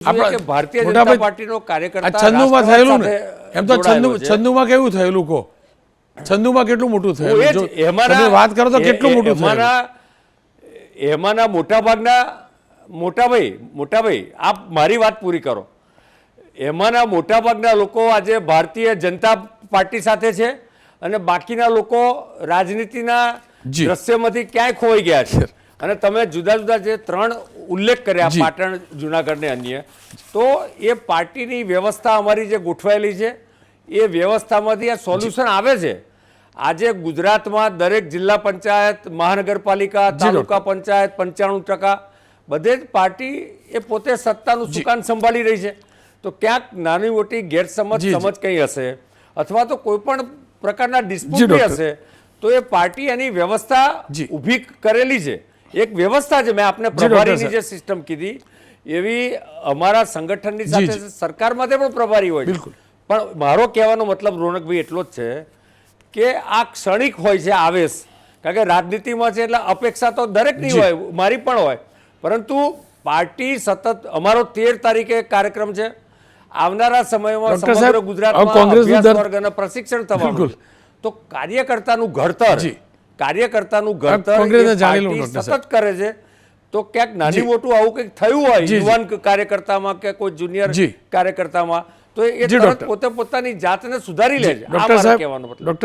ભારતીય જનતા પાર્ટીનો કાર્યકર્તા છન્નુમાં થયેલું ને એમ તો છન્નુમાં કેવું થયેલું કહો છન્નુમાં કેટલું મોટું થયેલું તમે વાત કરો તો કેટલું મોટું થયેલું એમાંના મોટાભાઈ આપ મારી વાત પૂરી કરો એમાંના મોટાભાગના લોકો આજે ભારતીય જનતા પાર્ટી સાથે છે અને બાકીના લોકો રાજનીતિના દ્રશ્યમાંથી ક્યાંય ખોવાઈ ગયા છે અને તમે જુદા જુદા જે ત્રણ ઉલ્લેખ કર્યા પાટણ જુનાગઢ ને અન્ય તો એ પાર્ટીની વ્યવસ્થા અમારી જે ગોઠવાયેલી છે એ વ્યવસ્થામાંથી આ સોલ્યુશન આવે છે આજે ગુજરાતમાં દરેક જિલ્લા પંચાયત મહાનગરપાલિકા તાલુકા પંચાયત 95% બધે જ પાર્ટી એ પોતે સત્તાનું સુકાન સંભાળી રહી છે તો ક્યાંક નાની મોટી ગેરસમજ કંઈ હશે અથવા તો કોઈ પણ પ્રકારના ડિસ્પ્યુટ હશે તો એ પાર્ટી એની વ્યવસ્થા ઊભી કરેલી છે એક વ્યવસ્થા છે મેં આપને પ્રભારીની જે સિસ્ટમ કીધી એવી અમારા સંગઠનની સાથે સરકાર માટે પણ પ્રભારી હોય પણ મારો કહેવાનો મતલબ રોનકભાઈ એટલો જ છે કે આ ક્ષણિક હોય છે આવેશ કારણ કે રાજનીતિમાં છે એટલે અપેક્ષા તો દરેકની હોય મારી પણ હોય પરંતુ પાર્ટી સતત અમારો 13 તારીખે કાર્યક્રમ છે આવનારા સમયમાં સમગ્ર ગુજરાતમાં અભ્યાસ વર્ગ અને પ્રશિક્ષણ થવાનું તો કાર્યકર્તાનું ઘડતર સતત કરે છે તો ક્યાંક નાની મોટું આવું કંઈક થયું હોય યુવાન કાર્યકર્તામાં કે કોઈ જુનિયર કાર્યકર્તામાં તો એ તરત પોતે પોતાની જાતને સુધારી લે છે આ મારો કહેવાનો મતલબ